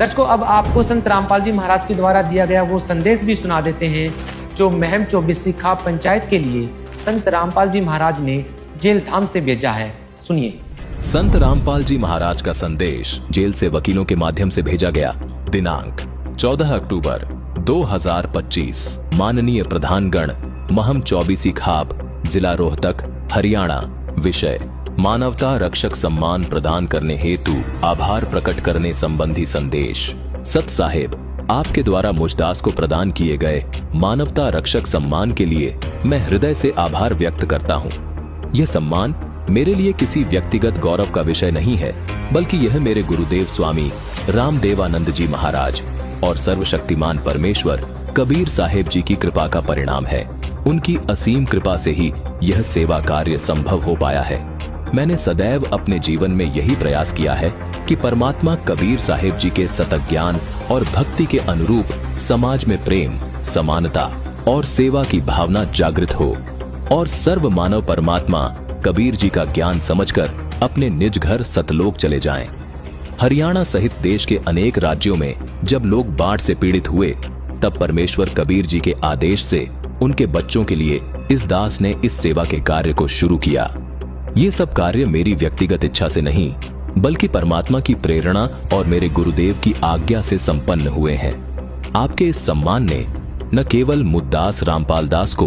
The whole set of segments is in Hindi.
दर्शकों, अब आपको संत रामपाल जी महाराज के द्वारा दिया गया वो संदेश भी सुना देते हैं जो महम 24 खाप पंचायत के लिए संत रामपाल जी महाराज ने जेल धाम से भेजा है। सुनिए। संत रामपाल जी महाराज का संदेश जेल से वकीलों के माध्यम से भेजा गया। दिनांक 14 अक्टूबर 2025। माननीय प्रधानगण, महम 24 खाप, जिला रोहतक, हरियाणा। विषय: मानवता रक्षक सम्मान प्रदान करने हेतु आभार प्रकट करने संबंधी संदेश। सत साहेब, आपके द्वारा मुझदास को प्रदान किए गए मानवता रक्षक सम्मान के लिए मैं हृदय से आभार व्यक्त करता हूँ। यह सम्मान मेरे लिए किसी व्यक्तिगत गौरव का विषय नहीं है, बल्कि यह मेरे गुरुदेव स्वामी रामदेवानंद जी महाराज और सर्वशक्तिमान परमेश्वर कबीर साहेब जी की कृपा का परिणाम है। उनकी असीम कृपा से ही यह सेवा कार्य संभव हो पाया है। मैंने सदैव अपने जीवन में यही प्रयास किया है कि परमात्मा कबीर साहेब जी के सतत ज्ञान और भक्ति के अनुरूप समाज में प्रेम, समानता और सेवा की भावना जागृत हो और सर्व मानव परमात्मा कबीर जी का ज्ञान समझकर अपने निज घर सतलोक चले जाएं। हरियाणा सहित देश के अनेक राज्यों में जब लोग बाढ़ से पीड़ित हुए, तब परमेश्वर कबीर जी के आदेश से उनके बच्चों के लिए इस दास ने इस सेवा के कार्य को शुरू किया। ये सब कार्य मेरी व्यक्तिगत इच्छा से नहीं, बल्कि परमात्मा की प्रेरणा और मेरे गुरुदेव की आज्ञा से संपन्न हुए हैं। आपके इस सम्मान ने न केवल मुद्दास रामपाल दास को,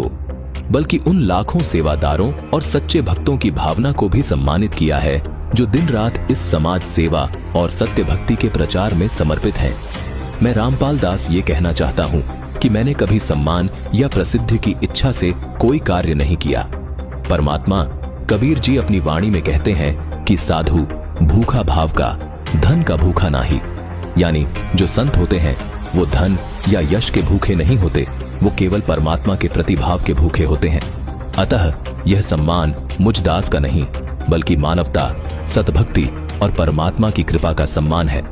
बल्कि उन लाखों सेवादारों और सच्चे भक्तों की भावना को भी सम्मानित किया है जो दिन रात इस समाज सेवा और सत्य भक्ति के प्रचार में समर्पित हैं। मैं रामपाल दास ये कहना चाहता हूँ कि मैंने कभी सम्मान या प्रसिद्धि की इच्छा से कोई कार्य नहीं किया। परमात्मा कबीर जी अपनी वाणी में कहते हैं कि साधु भूखा भाव का, धन का भूखा नाही। यानी जो संत होते हैं वो धन या यश के भूखे नहीं होते, वो केवल परमात्मा के प्रतिभाव के भूखे होते हैं। अतः यह सम्मान मुझ दास का नहीं, बल्कि मानवता, सतभक्ति और परमात्मा की कृपा का सम्मान है।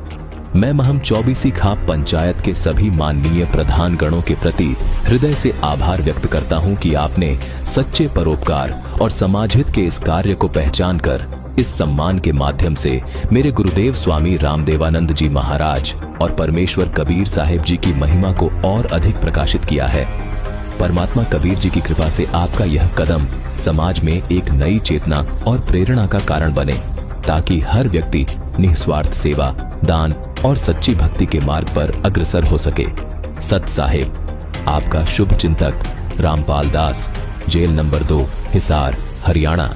मैं महम 24 खाप पंचायत के सभी माननीय प्रधान गणों के प्रति हृदय से आभार व्यक्त करता हूं कि आपने सच्चे परोपकार और समाज हित के इस कार्य को पहचान कर इस सम्मान के माध्यम से मेरे गुरुदेव स्वामी रामदेवानंद जी महाराज और परमेश्वर कबीर साहेब जी की महिमा को और अधिक प्रकाशित किया है। परमात्मा कबीर जी की कृपा से आपका यह कदम समाज में एक नई चेतना और प्रेरणा का कारण बने, ताकि हर व्यक्ति निस्वार्थ सेवा, दान और सच्ची भक्ति के मार्ग पर अग्रसर हो सके। सत साहेब, आपका शुभ चिंतक रामपाल दास, जेल नंबर 2, हिसार, हरियाणा।